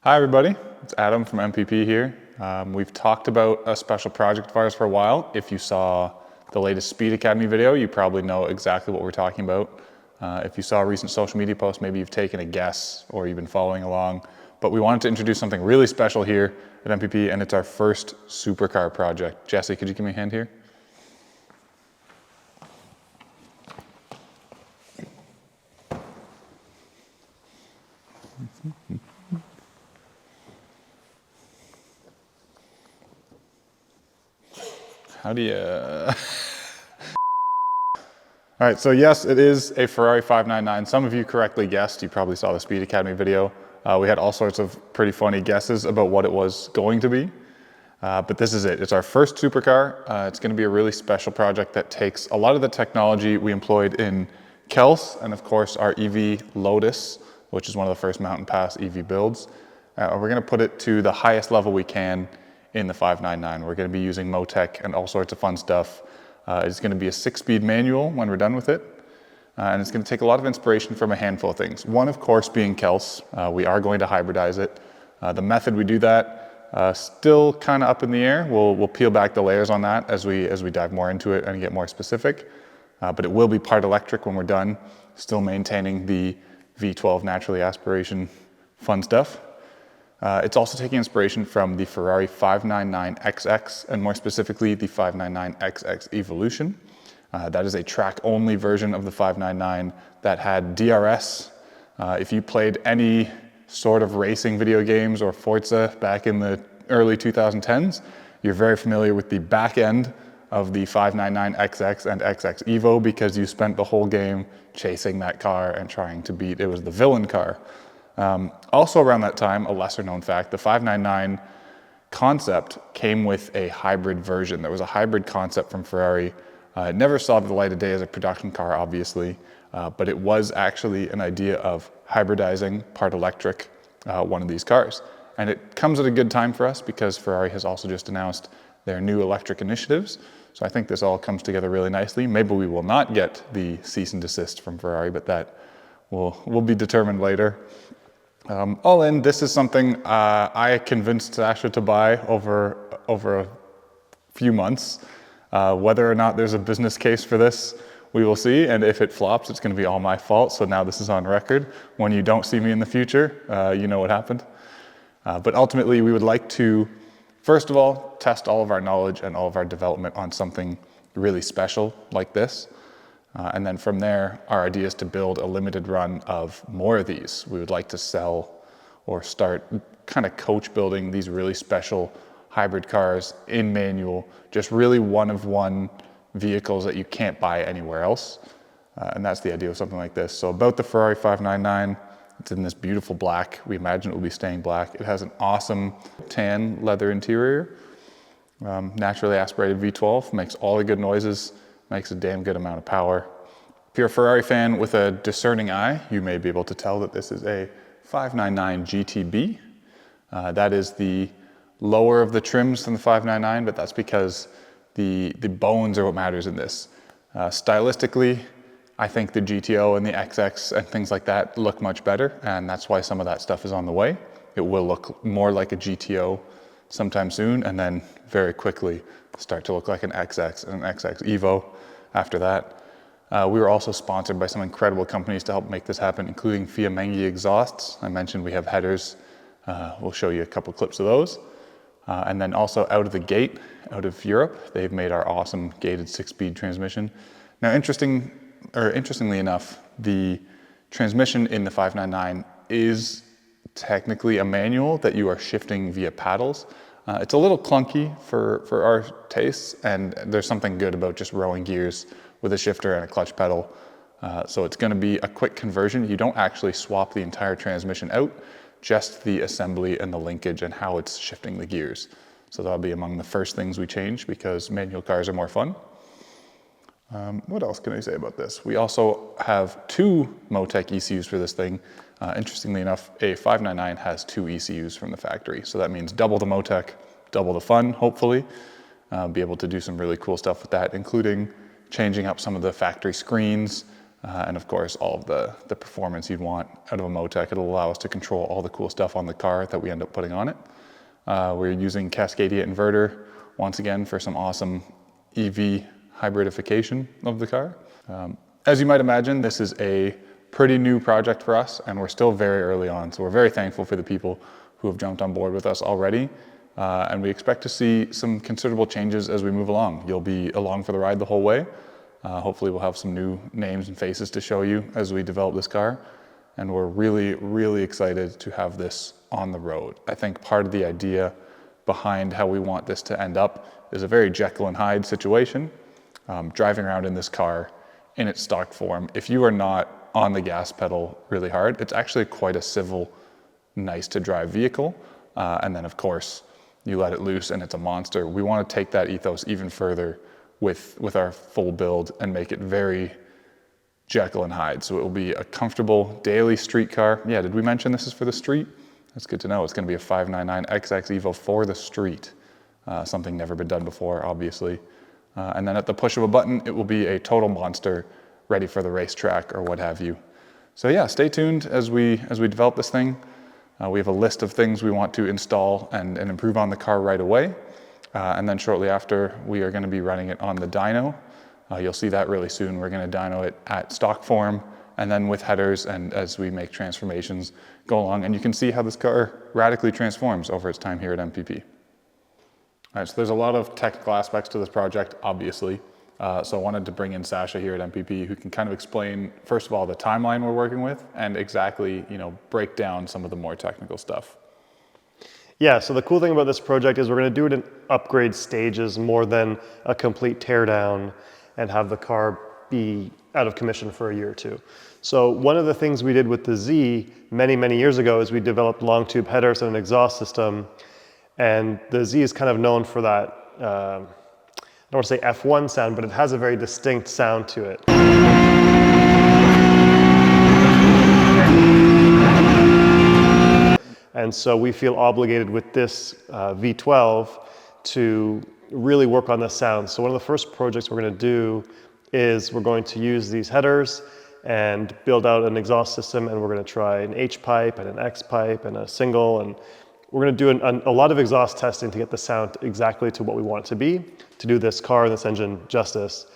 Hi everybody, it's Adam from MPP here. We've talked about a special project of ours for a while. If you saw the latest Speed Academy video, you probably know exactly what we're talking about. If you saw a recent social media post, maybe you've taken a guess or you've been following along. But we wanted to introduce something really special here at MPP, and it's our first supercar project. Jesse, could you give me a hand here? How do you... All right, so yes, it is a Ferrari 599. Some of you correctly guessed. You probably saw the Speed Academy video. We had all sorts of pretty funny guesses about what it was going to be. But this is it. It's our first supercar. It's going to be a really special project that takes a lot of the technology we employed in KELS and of course our EV Lotus, which is one of the first mountain pass EV builds. We're going to put it to the highest level we can in the 599. We're going to be using Motec and all sorts of fun stuff. It's going to be a 6-speed manual when we're done with it. And it's going to take a lot of inspiration from a handful of things. One, of course, being KELS. We are going to hybridize it. The method we do that, still kind of up in the air. We'll peel back the layers on that as we dive more into it and get more specific. But it will be part electric when we're done, still maintaining the V12 naturally aspiration fun stuff. It's also taking inspiration from the Ferrari 599XX and more specifically the 599XX Evolution. That is a track-only version of the 599 that had DRS. If you played any sort of racing video games or Forza back in the early 2010s, you're very familiar with the back end of the 599XX and XX Evo because you spent the whole game chasing that car and trying to beat, it was the villain car. Also around that time, a lesser known fact, the 599 concept came with a hybrid version. There was a hybrid concept from Ferrari. It never saw the light of day as a production car, obviously, but it was actually an idea of hybridizing part electric one of these cars. And it comes at a good time for us because Ferrari has also just announced their new electric initiatives. So I think this all comes together really nicely. Maybe we will not get the cease and desist from Ferrari, but that will be determined later. All in, this is something I convinced Sasha to buy over a few months. Whether or not there's a business case for this, we will see. And if it flops, it's going to be all my fault. So now this is on record. When you don't see me in the future, you know what happened. But ultimately, we would like to, first of all, test all of our knowledge and all of our development on something really special like this. And then from there, our idea is to build a limited run of more of these. We would like to sell or start kind of coach building these really special hybrid cars in manual, just really one-of-one vehicles that you can't buy anywhere else. And that's the idea of something like this. So about the Ferrari 599, it's in this beautiful black. We imagine it will be staying black. It has an awesome tan leather interior. Naturally aspirated V12, makes all the good noises, makes a damn good amount of power. If you're a Ferrari fan with a discerning eye, you may be able to tell that this is a 599 GTB. That is the lower of the trims than the 599, but that's because the bones are what matters in this. Stylistically, I think the GTO and the XX and things like that look much better, and that's why some of that stuff is on the way. It will look more like a GTO sometime soon, and then very quickly start to look like an XX and an XX Evo after that. We were also sponsored by some incredible companies to help make this happen, including Fiamengi exhausts. I mentioned we have headers. We'll show you a couple clips of those. And then also out of the gate, out of Europe, they've made our awesome gated 6-speed transmission. Now, interestingly enough, the transmission in the 599 is technically a manual that you are shifting via paddles. It's a little clunky for our tastes, and there's something good about just rowing gears with a shifter and a clutch pedal. So it's going to be a quick conversion. You don't actually swap the entire transmission out, just the assembly and the linkage and how it's shifting the gears. So that'll be among the first things we change because manual cars are more fun. What else can I say about this? We also have 2 Motec ECUs for this thing. Interestingly enough, a 599 has 2 ECUs from the factory. So that means double the Motec, double the fun, hopefully. Be able to do some really cool stuff with that, including changing up some of the factory screens, and of course all of the performance you'd want out of a Motec. It'll allow us to control all the cool stuff on the car that we end up putting on it. We're using Cascadia inverter once again for some awesome EV hybridification of the car. As you might imagine, this is a pretty new project for us, and we're still very early on, so we're very thankful for the people who have jumped on board with us already, and we expect to see some considerable changes as we move along. You'll be along for the ride the whole way. Hopefully we'll have some new names and faces to show you as we develop this car, and we're really, really excited to have this on the road. I think part of the idea behind how we want this to end up is a very Jekyll and Hyde situation. Driving around in this car in its stock form, if you are not on the gas pedal really hard, it's actually quite a civil, nice to drive vehicle. And then of course, you let it loose and it's a monster. We want to take that ethos even further with our full build and make it very Jekyll and Hyde. So it will be a comfortable daily street car. Yeah, did we mention this is for the street? That's good to know. It's going to be a 599 XX Evo for the street. Something never been done before, obviously. And then at the push of a button, it will be a total monster ready for the racetrack or what have you. So yeah, stay tuned as we develop this thing. We have a list of things we want to install and improve on the car right away. And then shortly after, we are going to be running it on the dyno. You'll see that really soon. We're going to dyno it at stock form and then with headers, and as we make transformations go along. And you can see how this car radically transforms over its time here at MPP. All right, so there's a lot of technical aspects to this project, obviously. So I wanted to bring in Sasha here at MPP, who can kind of explain, first of all, the timeline we're working with and exactly, break down some of the more technical stuff. Yeah, so the cool thing about this project is we're going to do it in upgrade stages more than a complete teardown and have the car be out of commission for a year or two. So one of the things we did with the Z many, many years ago is we developed long tube headers and an exhaust system. And the Z is kind of known for that, I don't want to say F1 sound, but it has a very distinct sound to it. And so we feel obligated with this V12 to really work on the sound. So one of the first projects we're going to do is we're going to use these headers and build out an exhaust system, and we're going to try an H pipe and an X pipe and a single, and we're going to do a lot of exhaust testing to get the sound exactly to what we want it to be, to do this car and this engine justice.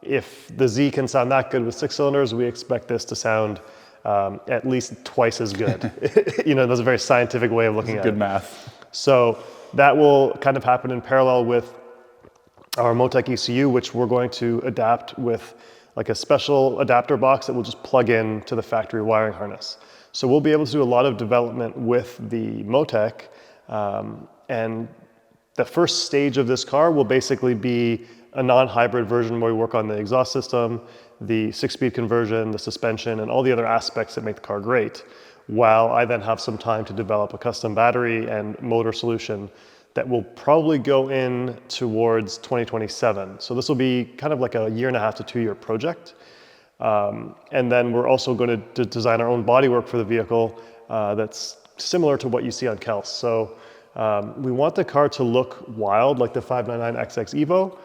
If the Z can sound that good with 6 cylinders, we expect this to sound at least twice as good. That's a very scientific way of looking at it. Good math. So that will kind of happen in parallel with our Motec ECU, which we're going to adapt with like a special adapter box that will just plug in to the factory wiring harness. So we'll be able to do a lot of development with the Motec, and the first stage of this car will basically be a non-hybrid version where we work on the exhaust system, the 6-speed conversion, the suspension, and all the other aspects that make the car great, while I then have some time to develop a custom battery and motor solution that will probably go in towards 2027. So this will be kind of like a 1.5 to 2 year project. And then we're also going to design our own bodywork for the vehicle that's similar to what you see on Kels. So we want the car to look wild like the 599XX Evo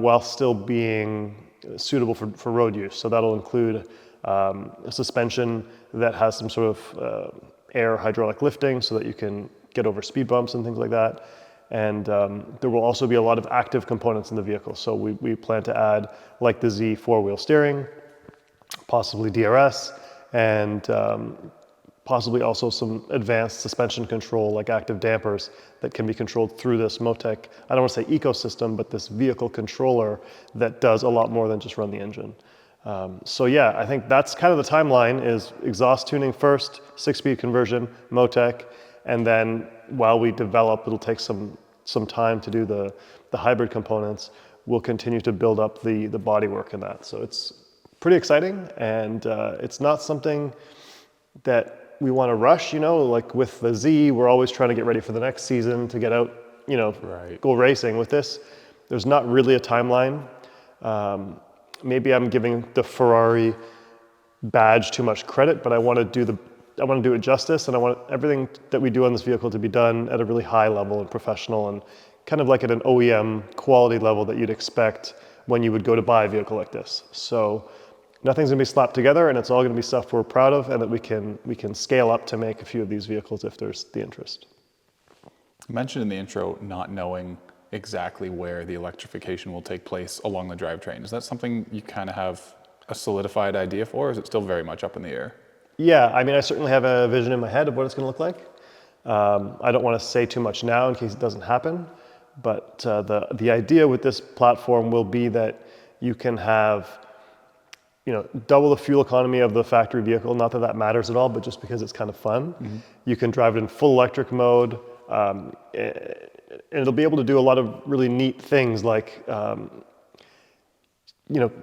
while still being suitable for road use. So that'll include a suspension that has some sort of air hydraulic lifting so that you can get over speed bumps and things like that. And there will also be a lot of active components in the vehicle. So we plan to add, like the Z, 4-wheel steering, possibly DRS, and possibly also some advanced suspension control like active dampers that can be controlled through this Motec, I don't want to say ecosystem, but this vehicle controller that does a lot more than just run the engine. So yeah, I think that's kind of the timeline, is exhaust tuning first, 6-speed conversion, Motec, and then while we develop, it'll take some time to do the hybrid components. We'll continue to build up the bodywork in that. So it's pretty exciting, and it's not something that we want to rush, like with the Z, we're always trying to get ready for the next season to get out, Right. Go racing. With this, there's not really a timeline. Maybe I'm giving the Ferrari badge too much credit, but I want to do it justice, and I want everything that we do on this vehicle to be done at a really high level and professional, and kind of like at an OEM quality level that you'd expect when you would go to buy a vehicle like this. So nothing's gonna be slapped together, and it's all gonna be stuff we're proud of and that we can scale up to make a few of these vehicles if there's the interest. You mentioned in the intro not knowing exactly where the electrification will take place along the drivetrain. Is that something you kind of have a solidified idea for, or is it still very much up in the air? Yeah, I mean, I certainly have a vision in my head of what it's gonna look like. I don't wanna say too much now in case it doesn't happen, but the idea with this platform will be that you can have, double the fuel economy of the factory vehicle. Not that that matters at all, but just because it's kind of fun. Mm-hmm. You can drive it in full electric mode, and it'll be able to do a lot of really neat things like,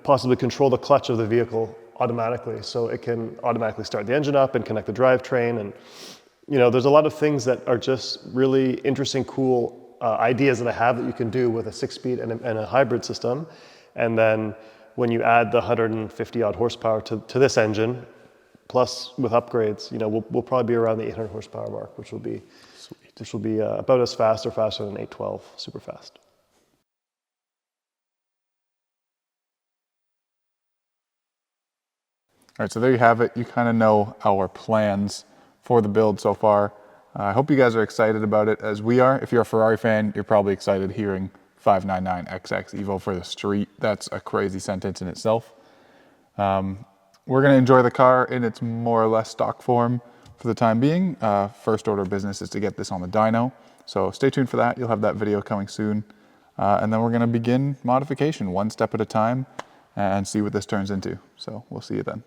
possibly control the clutch of the vehicle automatically. So it can automatically start the engine up and connect the drivetrain. And, there's a lot of things that are just really interesting, cool ideas that I have that you can do with a 6-speed and a hybrid system. And then when you add the 150 odd horsepower to this engine, plus with upgrades, we'll probably be around the 800 horsepower mark, which will be sweet. Which will be about as fast or faster than 812 super fast. All right, so there you have it. You kind of know our plans for the build so far. I hope you guys are excited about it as we are. If you're a Ferrari fan, you're probably excited hearing 599XX Evo for the street. That's a crazy sentence in itself. We're going to enjoy the car in its more or less stock form for the time being. First order of business is to get this on the dyno. So stay tuned for that. You'll have that video coming soon. And then we're going to begin modification one step at a time and see what this turns into. So we'll see you then.